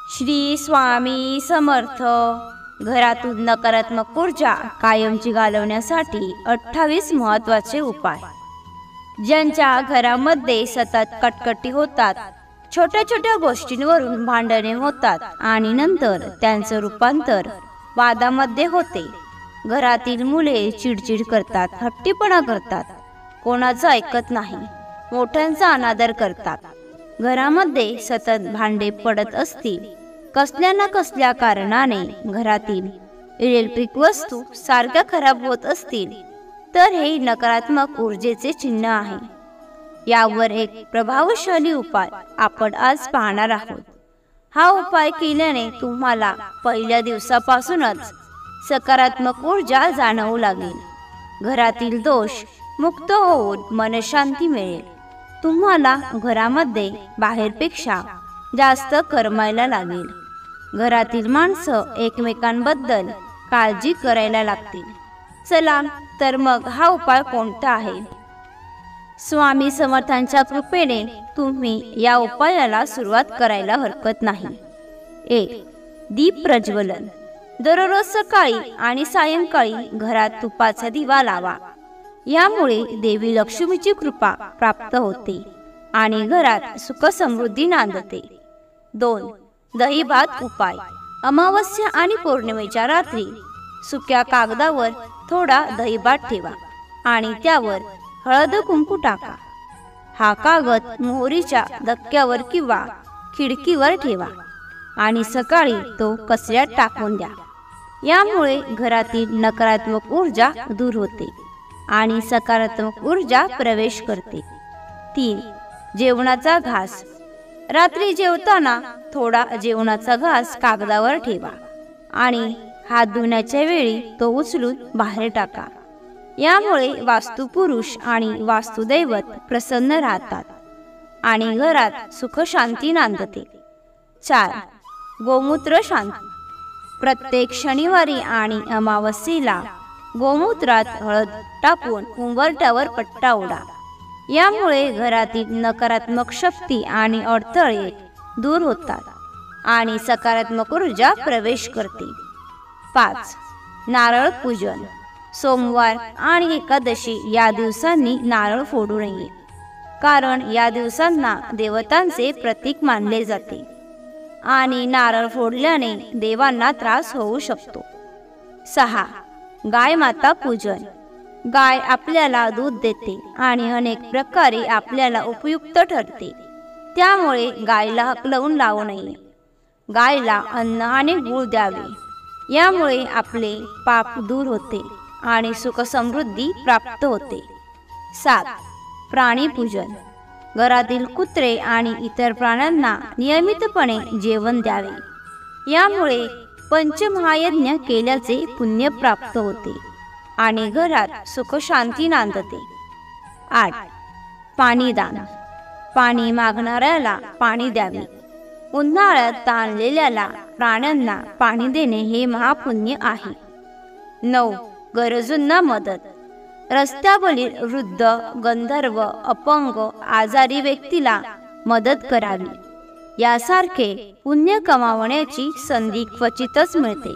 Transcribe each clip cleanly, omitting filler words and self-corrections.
श्री स्वामी समर्थ. घरातून नकारात्मक ऊर्जा कायमची घालवण्यासाठी 28 महत्त्वाचे उपाय. ज्यांच्या घरामध्ये सतत कटकटी होतात, छोट्या छोट्या गोष्टींवरून भांडणे होतात आणि नंतर त्यांचं रूपांतर वादामध्ये होते. घरातील मुले चिडचिड करतात, हट्टीपणा करतात, कोणाचं ऐकत नाही, मोठ्यांचा अनादर करतात. घरामध्ये सतत भांडे पडत असतील, कसल्या ना कसल्या कारणाने घरातील इलेक्ट्रिक वस्तू सारख्या खराब होत असतील, तर हे नकारात्मक ऊर्जेचे चिन्ह आहे. यावर एक प्रभावशाली उपाय आपण आज पाहणार आहोत. हा उपाय केल्याने तुम्हाला पहिल्या दिवसापासूनच सकारात्मक ऊर्जा जाणवू लागेल. घरातील दोष मुक्त होऊन मनशांती मिळेल. तुम्हाला घरामध्ये बाहेरपेक्षा जास्त करमायला लागेल. घरातील माणसं एकमेकांबद्दल काळजी करायला लागतील. चला तर मग हा उपाय कोणता आहे? स्वामी समर्थांच्या कृपेने तुम्ही या उपायाला सुरुवात करायला हरकत नाही. 1. दीप प्रज्वलन. दररोज सकाळी आणि सायंकाळी घरात तुपाचा दिवा लावा. यामुळे देवी लक्ष्मीची कृपा प्राप्त होते आणि घरात सुख समृद्धी नांदते. 2. दही भात उपाय. अमावस्या आणि पौर्णिमेच्या रात्री सुक्या कागदावर थोडा दही भात ठेवा आणि त्यावर हळद कुंकू टाका. हा कागद मोहरीच्या धक्क्यावर किंवा खिडकीवर ठेवा आणि सकाळी तो कचऱ्यात टाकून द्या. यामुळे घरातील नकारात्मक ऊर्जा दूर होते आणि सकारात्मक ऊर्जा प्रवेश करते. 3. जेवणाचा घास. रात्री जेवताना थोडा जेवणाचा घास कागदावर ठेवा आणि हात धुण्याच्या वेळी तो उचलून बाहेर टाका. यामुळे वास्तुपुरुष आणि वास्तुदैवत प्रसन्न राहतात आणि घरात सुख शांती नांदते. 4. गोमूत्र शांती. प्रत्येक शनिवारी आणि अमावस्येला गोमूत्रात हळद टाकून उंबरठ्यावर पट्टा ओढा. यामुळे घरातील नकारात्मक शक्ती आणि अडथळे दूर होतात आणि सकारात्मक ऊर्जा प्रवेश करते. 5. नारळ पूजन. सोमवार आणि एकादशी या दिवसांनी नारळ फोडू नये, कारण या दिवसांना देवतांचे प्रतीक मानले जाते आणि नारळ फोडल्याने देवांना त्रास होऊ शकतो. 6. गाय माता पूजन. गाय आपल्याला दूध देते आणि अनेक प्रकारे आपल्याला उपयुक्त ठरते. त्यामुळे गायला हकलवून लावू नये. गायला अन्न आणि गूळ द्यावे. यामुळे आपले पाप दूर होते आणि सुख समृद्धी प्राप्त होते. 7. प्राणी पूजन. घरातील कुत्रे आणि इतर प्राण्यांना नियमितपणे जेवण द्यावे. यामुळे पंचमहायज्ञ केल्याचे पुण्य प्राप्त होते आणि घरात सुख शांती नांदते. 8. पाणीदान. पाणी मागणाऱ्याला पाणी द्यावे. उन्हाळ्यात ताणलेल्याला प्राण्यांना पाणी देणे हे महापुण्य आहे. 9. गरजूंना मदत. रस्त्यावरील वृद्ध, गंधर्व, अपंग, आजारी व्यक्तीला मदत करावी. यासारखे पुण्य कमावण्याची संधी क्वचितच मिळते.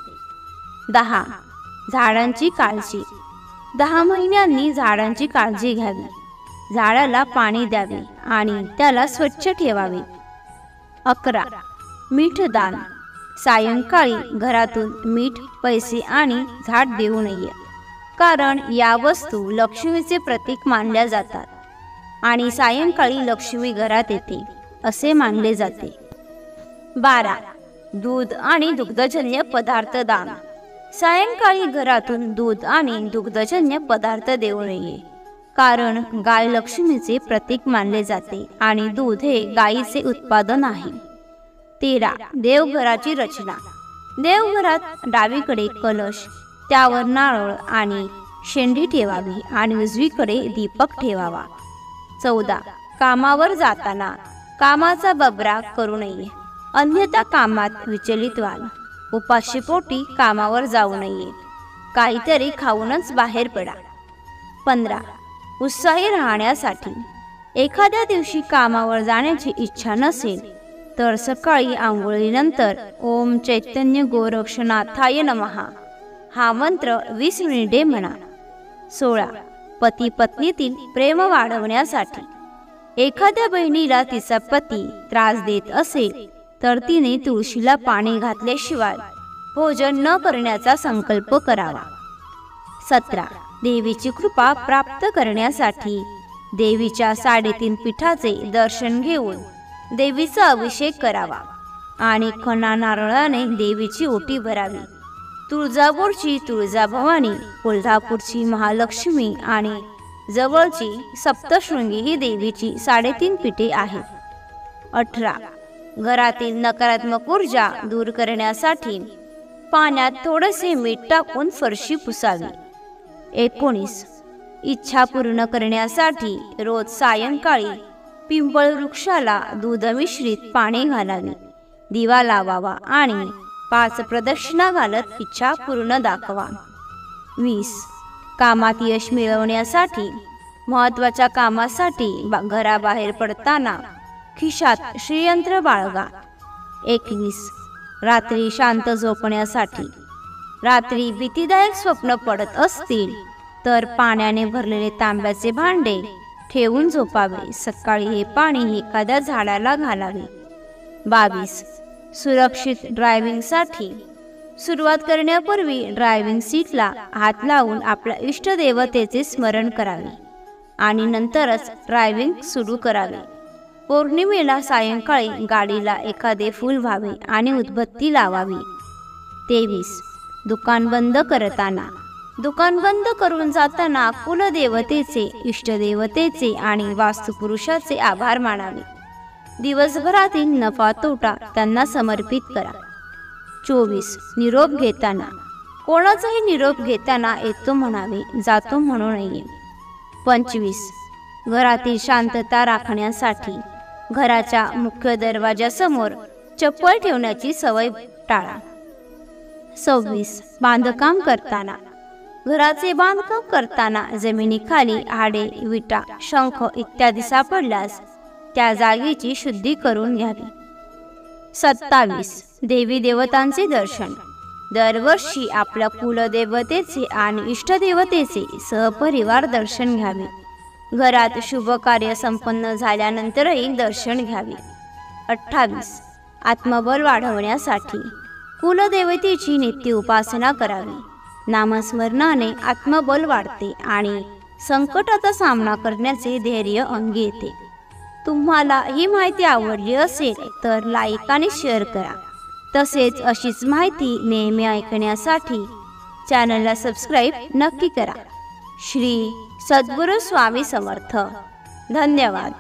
10. झाडांची काळजी. 10 महिन्यांनी झाडांची काळजी घ्यावी. झाडाला पाणी द्यावे आणि त्याला स्वच्छ ठेवावे. 11. मीठदान. सायंकाळी घरातून मीठ, पैसे आणि झाड देऊ नये, कारण या वस्तू लक्ष्मीचे प्रतीक मानल्या जातात आणि सायंकाळी लक्ष्मी घरात येते असे मानले जाते. 12. दूध आणि दुग्धजन्य पदार्थ दान. सायंकाळी घरातून दूध आणि दुग्धजन्य पदार्थ देऊ नये, कारण गाय लक्ष्मीचे प्रतीक मानले जाते आणि दूध हे गायीचे उत्पादन आहे. 13. देवघराची रचना. देवघरात डावीकडे कलश, त्यावर नारळ आणि शेंडी ठेवावी आणि उजवीकडे दीपक ठेवावा. 14. कामावर जाताना कामाचा बबरा करू नये, अन्यथा कामात विचलित व्हाल. उपाशीपोटी कामावर जाऊ नये, काहीतरी खाऊनच बाहेर पडा. 15. उत्साही राहण्यासाठी. एखाद्या दिवशी कामावर जाण्याची इच्छा नसेल तर सकाळी आंघोळीनंतर ओम चैतन्य गोरक्षनाथाय नमः हा मंत्र 20 मिनिटे म्हणा. 16. पती पत्नीतील प्रेम वाढवण्यासाठी. एखाद्या बहिणीला तिचा पती त्रास देत असेल तर तिने तुळशीला पाणी घातल्याशिवाय भोजन न करण्याचा संकल्प करावा. 17. देवीची कृपा प्राप्त करण्यासाठी देवीच्या 3.5 पीठाचे दर्शन घेऊन देवीचा अभिषेक करावा आणि खणा नारळाने देवीची ओटी भरावी. तुळजापूरची तुळजाभवानी, कोल्हापूरची महालक्ष्मी आणि जवळची सप्तशृंगी ही देवीची 3.5 पीठे आहेत. 18. घरातील नकारात्मक ऊर्जा दूर करण्यासाठी पाण्यात थोडेसे मीठ टाकून फरशी पुसावी. 19. इच्छा पूर्ण करण्यासाठी रोज सायंकाळी पिंपळ वृक्षाला दूध मिश्रित पाणी घालावे, दिवा लावावा आणि 5 प्रदक्षिणा घालत इच्छा पूर्ण दाखवा. 20. कामात यश मिळवण्यासाठी महत्त्वाच्या कामासाठी घराबाहेर पडताना खिशात श्रीयंत्र बाळगा. 21. रात्री शांत झोपण्यासाठी. रात्री भीतीदायक स्वप्न पडत असतील तर पाण्याने भरलेले तांब्याचे भांडे ठेवून झोपावे. सकाळी हे पाणी एखाद्या झाडाला घालावे. 22. सुरक्षित ड्रायव्हिंगसाठी. सुरुवात करण्यापूर्वी ड्रायव्हिंग सीटला हात लावून आपल्या इष्टदेवतेचे स्मरण करावे आणि नंतरच ड्रायव्हिंग सुरू करावे. पौर्णिमेला सायंकाळी गाडीला एखादे फूल व्हावे आणि उदबत्ती लावावी. 23. दुकान बंद करताना. दुकान बंद करून जाताना कुलदेवतेचे, इष्टदेवतेचे आणि वास्तुपुरुषाचे आभार मानावे. दिवसभरातील नफा तोटा त्यांना समर्पित करा. 24. निरोप घेताना. कोणाचाही निरोप घेताना येतो म्हणावे, जातो म्हणू नये. 25. घरातील शांतता राखण्यासाठी घराच्या मुख्य दरवाजासमोर चप्पल ठेवण्याची सवय टाळा. 26. बांधकाम करताना. घराचे बांधकाम करताना जमिनीखाली हाडे, विटा, शंख इत्यादी सापडल्यास त्या जागेची शुद्धी करून घ्यावी. 27. देवी देवतांचे दर्शन. दरवर्षी आपल्या कुलदेवतेचे आणि इष्टदेवतेचे सहपरिवार दर्शन घ्यावे. घरात शुभ कार्य संपन्न झाल्यानंतरही दर्शन घ्यावे. 28. आत्मबल वाढवण्यासाठी कुलदेवतेची नित्य उपासना करावी. नामस्मरणाने आत्मबल वाढते आणि संकटाचा सामना करण्याचे धैर्य अंगी येते. तुम्हाला ही माहिती आवडली असेल तर लाईक आणि शेअर करा. तसेच अशीच माहिती नेहमी ऐकण्यासाठी चॅनलला सबस्क्राईब नक्की करा. श्री सद्गुरू स्वामी समर्थ. धन्यवाद.